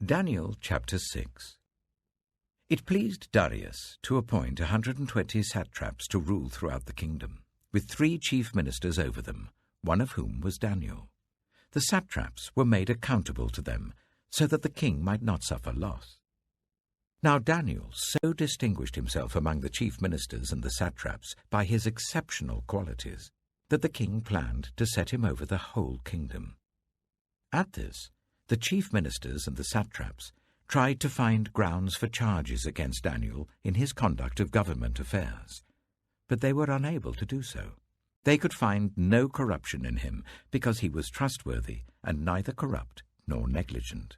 Daniel chapter 6. It pleased Darius to appoint 120 satraps to rule throughout the kingdom, with 3 chief ministers over them, one of whom was Daniel. The satraps were made accountable to them, so that the king might not suffer loss. Now Daniel so distinguished himself among the chief ministers and the satraps by his exceptional qualities, that the king planned to set him over the whole kingdom. At this, the chief ministers and the satraps tried to find grounds for charges against Daniel in his conduct of government affairs, but they were unable to do so. They could find no corruption in him, because he was trustworthy and neither corrupt nor negligent.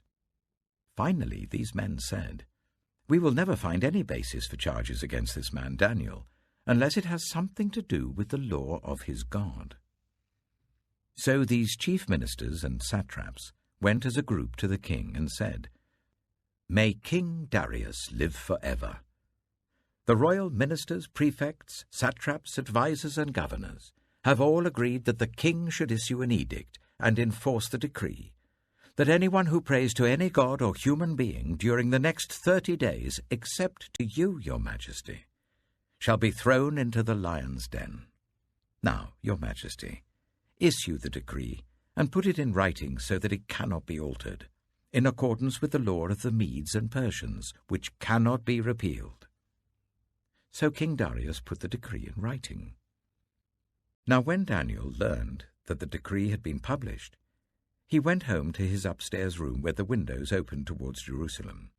Finally, these men said, "We will never find any basis for charges against this man Daniel, unless it has something to do with the law of his God." So these chief ministers and satraps went as a group to the king and said, "May King Darius live forever. The royal ministers, prefects, satraps, advisers, and governors have all agreed that the king should issue an edict and enforce the decree that anyone who prays to any god or human being during the next 30 days, except to you, your majesty, shall be thrown into the lion's den. Now, your majesty, issue the decree and put it in writing so that it cannot be altered, in accordance with the law of the Medes and Persians, which cannot be repealed." So King Darius put the decree in writing. Now when Daniel learned that the decree had been published, he went home to his upstairs room where the windows opened towards Jerusalem.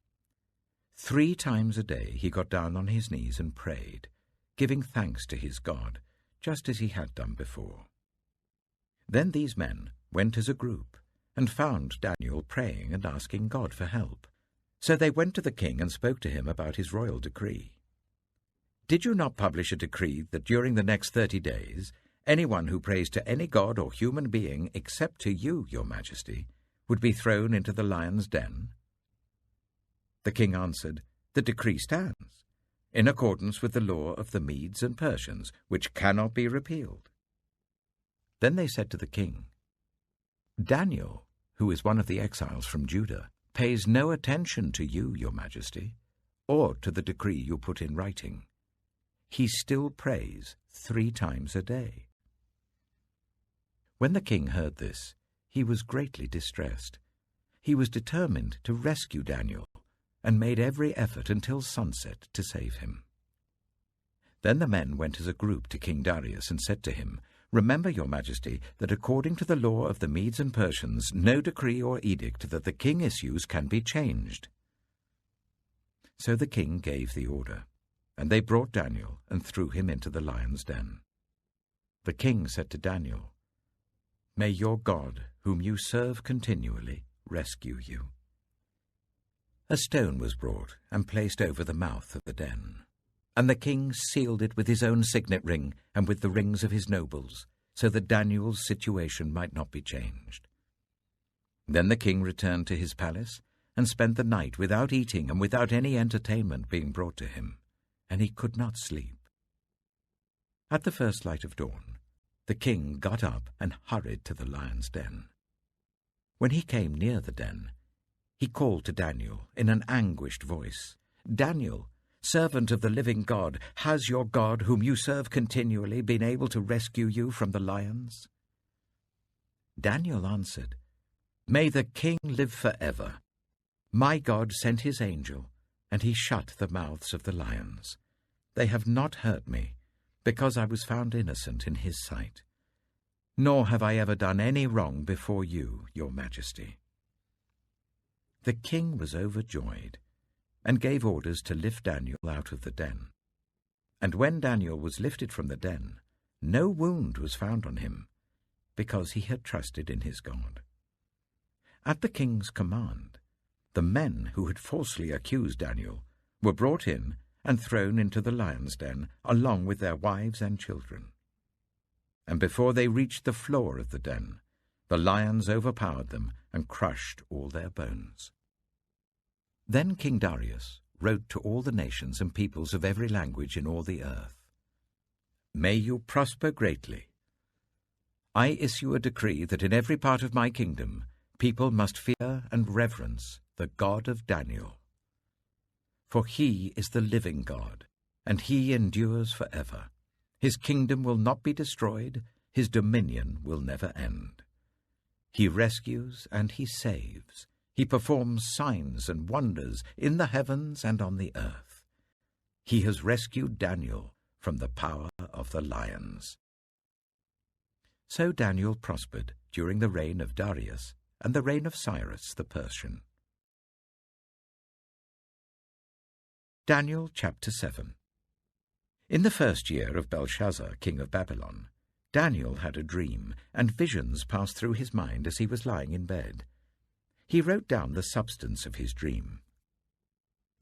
3 times a day he got down on his knees and prayed, giving thanks to his God, just as he had done before. Then these men went as a group and found Daniel praying and asking God for help. So they went to the king and spoke to him about his royal decree. "Did you not publish a decree that during the next 30 days, anyone who prays to any god or human being except to you, your majesty, would be thrown into the lion's den?" The king answered, "The decree stands, in accordance with the law of the Medes and Persians, which cannot be repealed." Then they said to the king, "Daniel, who is one of the exiles from Judah, pays no attention to you, your majesty, or to the decree you put in writing. He still prays 3 times a day." When the king heard this, he was greatly distressed. He was determined to rescue Daniel and made every effort until sunset to save him. Then the men went as a group to King Darius and said to him, "Remember, your majesty, that according to the law of the Medes and Persians, no decree or edict that the king issues can be changed." So the king gave the order, and they brought Daniel and threw him into the lion's den. The king said to Daniel, "May your God, whom you serve continually, rescue you." A stone was brought and placed over the mouth of the den, and the king sealed it with his own signet ring and with the rings of his nobles, so that Daniel's situation might not be changed. Then the king returned to his palace and spent the night without eating and without any entertainment being brought to him, and he could not sleep. At the first light of dawn, the king got up and hurried to the lion's den. When he came near the den, he called to Daniel in an anguished voice, "Daniel, servant of the living God, has your God, whom you serve continually, been able to rescue you from the lions?" Daniel answered, "May the king live forever. My God sent his angel, and he shut the mouths of the lions. They have not hurt me, because I was found innocent in his sight. Nor have I ever done any wrong before you, your majesty." The king was overjoyed, and gave orders to lift Daniel out of the den. And when Daniel was lifted from the den, no wound was found on him, because he had trusted in his God. At the king's command, the men who had falsely accused Daniel were brought in and thrown into the lion's den, along with their wives and children. And before they reached the floor of the den, the lions overpowered them and crushed all their bones. Then King Darius wrote to all the nations and peoples of every language in all the earth, "May you prosper greatly. I issue a decree that in every part of my kingdom people must fear and reverence the God of Daniel. For he is the living God, and he endures forever. His kingdom will not be destroyed, his dominion will never end. He rescues and he saves. He performs signs and wonders in the heavens and on the earth. He has rescued Daniel from the power of the lions. So Daniel prospered during the reign of Darius and the reign of Cyrus the Persian. Daniel chapter 7. In the first year of Belshazzar, king of Babylon, Daniel had a dream, and visions passed through his mind as he was lying in bed. He wrote down the substance of his dream.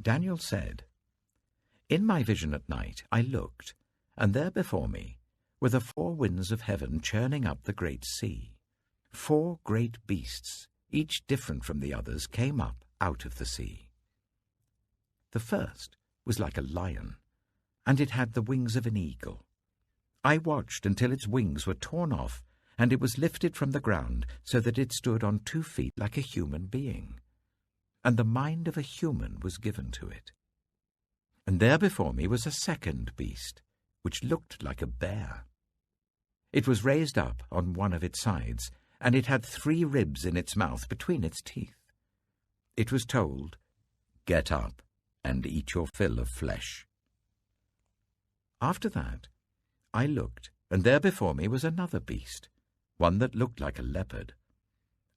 Daniel said, "In my vision at night I looked, and there before me were the four winds of heaven churning up the great sea. 4 great beasts, each different from the others, came up out of the sea. The first was like a lion, and it had the wings of an eagle. I watched until its wings were torn off, and it was lifted from the ground so that it stood on 2 feet like a human being, and the mind of a human was given to it. And there before me was a second beast, which looked like a bear. It was raised up on one of its sides, and it had 3 ribs in its mouth between its teeth. It was told, 'Get up and eat your fill of flesh.' After that, I looked, and there before me was another beast, one that looked like a leopard,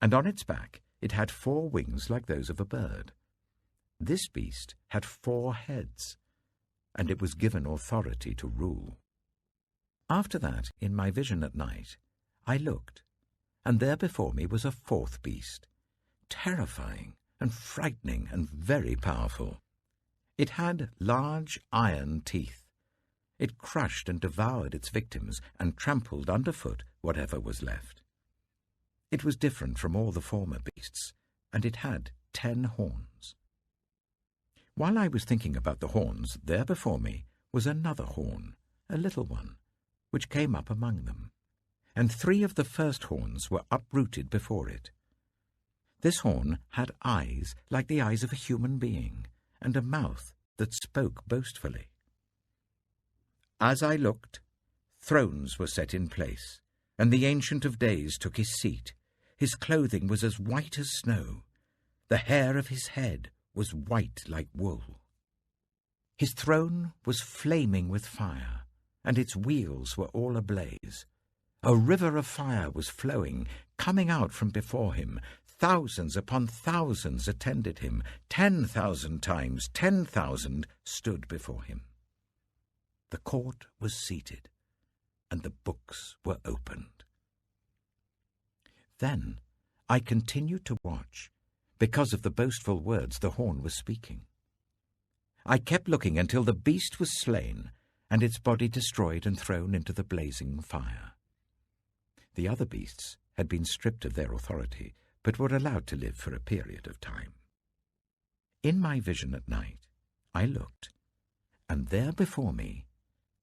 and on its back it had 4 wings like those of a bird. This beast had 4 heads, and it was given authority to rule. After that, in my vision at night, I looked, and there before me was a 4th beast, terrifying and frightening and very powerful. It had large iron teeth. It crushed and devoured its victims and trampled underfoot whatever was left. It was different from all the former beasts, and it had 10 horns. While I was thinking about the horns, there before me was another horn, a little one, which came up among them, and 3 of the first horns were uprooted before it. This horn had eyes like the eyes of a human being, and a mouth that spoke boastfully. As I looked, thrones were set in place, and the Ancient of Days took his seat. His clothing was as white as snow. The hair of his head was white like wool. His throne was flaming with fire, and its wheels were all ablaze. A river of fire was flowing, coming out from before him. Thousands upon thousands attended him. 10,000 times 10,000 stood before him. The court was seated, and the books were opened. Then I continued to watch, because of the boastful words the horn was speaking. I kept looking until the beast was slain, and its body destroyed and thrown into the blazing fire. The other beasts had been stripped of their authority, but were allowed to live for a period of time. In my vision at night, I looked, and there before me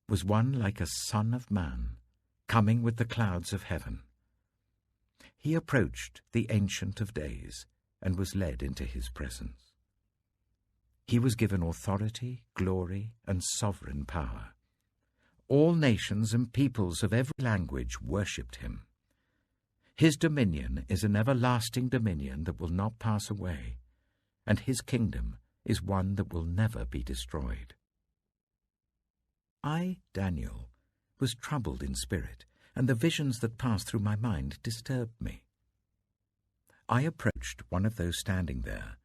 was one like a son of man, coming with the clouds of heaven. He approached the Ancient of Days and was led into his presence. He was given authority, glory, and sovereign power. All nations and peoples of every language worshipped him. His dominion is an everlasting dominion that will not pass away, and his kingdom is one that will never be destroyed. I, Daniel, was troubled in spirit, and the visions that passed through my mind disturbed me. I approached one of those standing there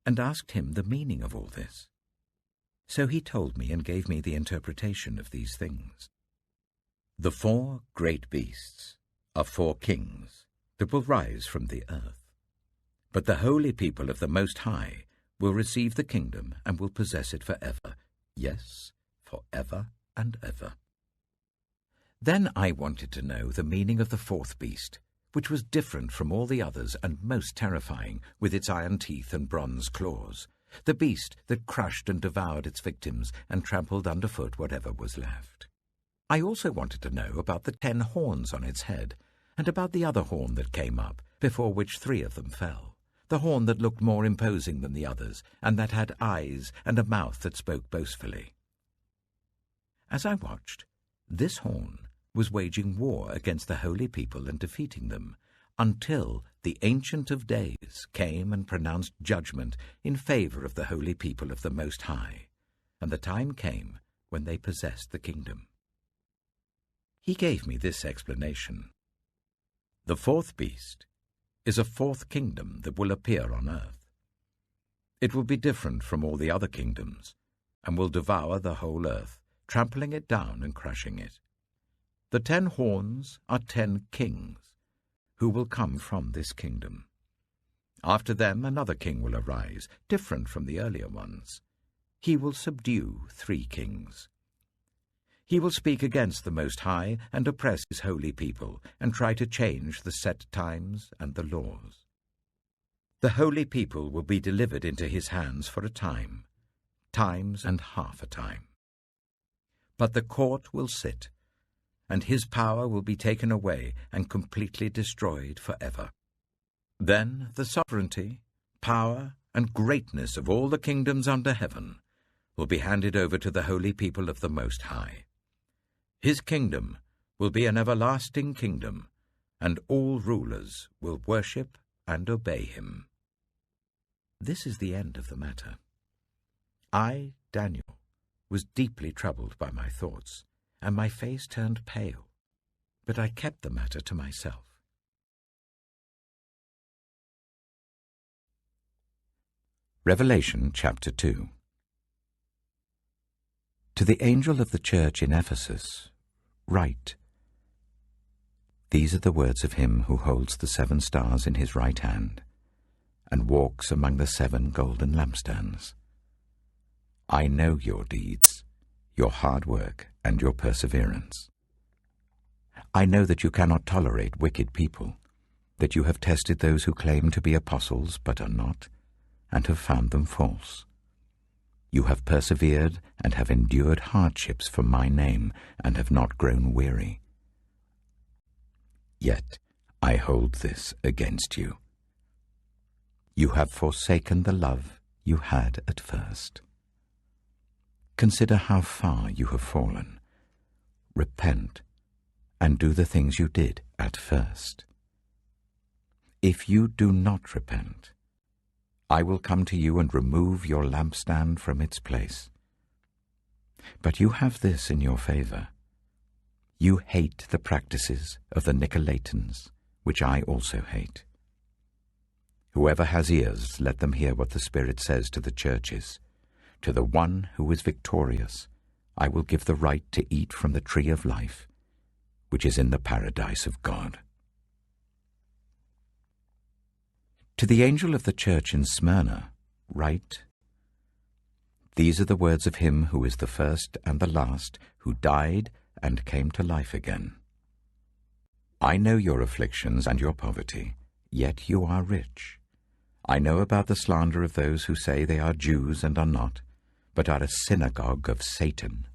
and asked him the meaning of all this. So he told me and gave me the interpretation of these things. The 4 great beasts are 4 kings that will rise from the earth, but the holy people of the Most High will receive the kingdom and will possess it forever, yes, forever and ever. Then I wanted to know the meaning of the 4th beast, which was different from all the others and most terrifying, with its iron teeth and bronze claws, the beast that crushed and devoured its victims and trampled underfoot whatever was left. I also wanted to know about the 10 horns on its head, and about the other horn that came up, before which 3 of them fell, the horn that looked more imposing than the others, and that had eyes and a mouth that spoke boastfully. As I watched, this horn was waging war against the holy people and defeating them, until the Ancient of Days came and pronounced judgment in favor of the holy people of the Most High, and the time came when they possessed the kingdom. He gave me this explanation. The 4th beast is a 4th kingdom that will appear on earth. It will be different from all the other kingdoms, and will devour the whole earth, trampling it down and crushing it. The 10 horns are 10 kings, who will come from this kingdom. After them another king will arise, different from the earlier ones. He will subdue 3 kings. He will speak against the Most High and oppress his holy people, and try to change the set times and the laws. The holy people will be delivered into his hands for a time, times and half a time. But the court will sit, and his power will be taken away and completely destroyed forever. Then the sovereignty, power, and greatness of all the kingdoms under heaven will be handed over to the holy people of the Most High. His kingdom will be an everlasting kingdom, and all rulers will worship and obey him. This is the end of the matter. I, Daniel, was deeply troubled by my thoughts, and my face turned pale, but I kept the matter to myself. Revelation chapter 2. To the angel of the church in Ephesus, write, These are the words of him who holds the 7 stars in his right hand, and walks among the 7 golden lampstands. I know your deeds, your hard work, and your perseverance. I know that you cannot tolerate wicked people, that you have tested those who claim to be apostles but are not, and have found them false. You have persevered and have endured hardships for my name, and have not grown weary. Yet I hold this against you. You have forsaken the love you had at first. Consider how far you have fallen. Repent, and do the things you did at first. If you do not repent, I will come to you and remove your lampstand from its place. But you have this in your favor. You hate the practices of the Nicolaitans, which I also hate. Whoever has ears, let them hear what the Spirit says to the churches. To the one who is victorious, I will give the right to eat from the tree of life, which is in the paradise of God. To the angel of the church in Smyrna, write, These are the words of him who is the first and the last, who died and came to life again. I know your afflictions and your poverty, yet you are rich. I know about the slander of those who say they are Jews and are not, but are a synagogue of Satan.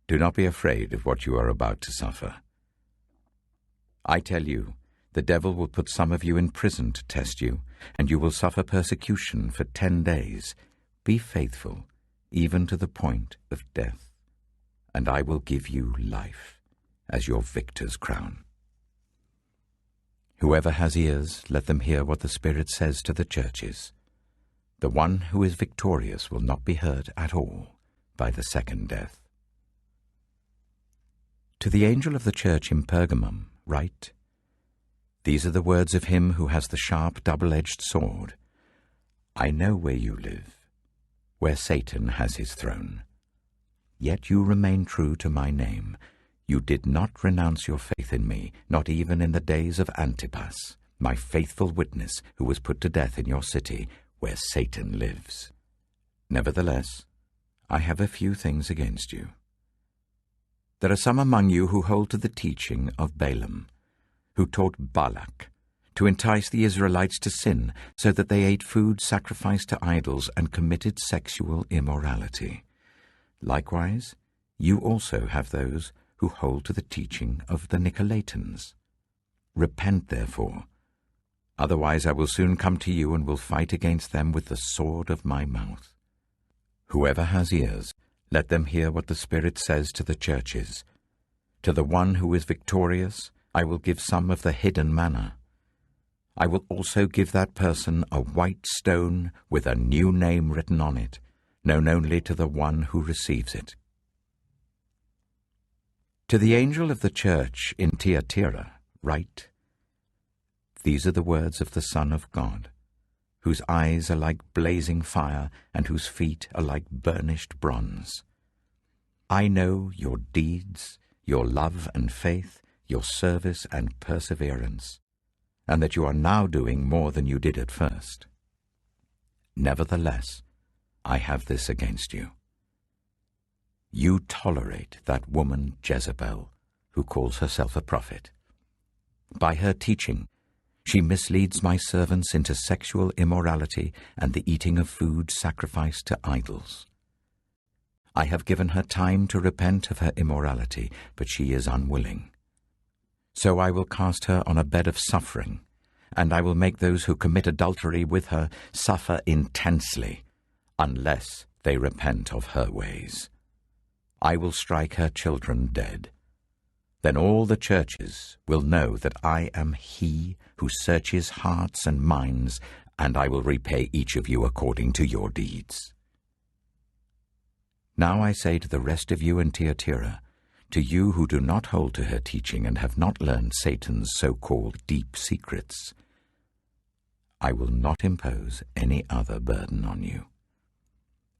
Do not be afraid of what you are about to suffer. I tell you, the devil will put some of you in prison to test you, and you will suffer persecution for 10 days. Be faithful, even to the point of death, and I will give you life as your victor's crown. Whoever has ears, let them hear what the Spirit says to the churches. The one who is victorious will not be hurt at all by the second death. To the angel of the church in Pergamum, write, These are the words of him who has the sharp double-edged sword. I know where you live, where Satan has his throne. Yet you remain true to my name. You did not renounce your faith in me, not even in the days of Antipas, my faithful witness, who was put to death in your city, where Satan lives. Nevertheless, I have a few things against you. There are some among you who hold to the teaching of Balaam, who taught Balak to entice the Israelites to sin, so that they ate food sacrificed to idols and committed sexual immorality. Likewise, you also have those who hold to the teaching of the Nicolaitans. Repent, therefore, Otherwise I will soon come to you and will fight against them with the sword of my mouth. Whoever has ears, let them hear what the Spirit says to the churches. To the one who is victorious, I will give some of the hidden manna. I will also give that person a white stone with a new name written on it, known only to the one who receives it. To the angel of the church in Thyatira write, These are the words of the Son of God, whose eyes are like blazing fire and whose feet are like burnished bronze. I know your deeds, your love and faith, your service and perseverance, and that you are now doing more than you did at first. Nevertheless, I have this against you. You tolerate that woman Jezebel, who calls herself a prophet. By her teaching, she misleads my servants into sexual immorality and the eating of food sacrificed to idols. I have given her time to repent of her immorality, but she is unwilling. So I will cast her on a bed of suffering, and I will make those who commit adultery with her suffer intensely, unless they repent of her ways. I will strike her children dead. Then all the churches will know that I am He who searches hearts and minds, and I will repay each of you according to your deeds. Now I say to the rest of you in Thyatira, to you who do not hold to her teaching and have not learned Satan's so-called deep secrets, I will not impose any other burden on you,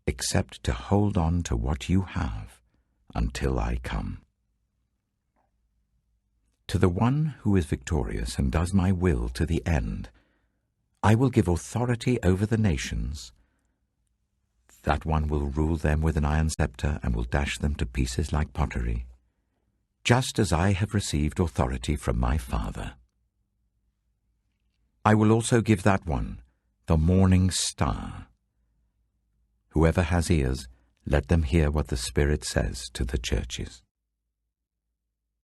except to hold on to what you have until I come. To the one who is victorious and does my will to the end, I will give authority over the nations. That one will rule them with an iron scepter and will dash them to pieces like pottery, just as I have received authority from my Father. I will also give that one the morning star. Whoever has ears, let them hear what the Spirit says to the churches.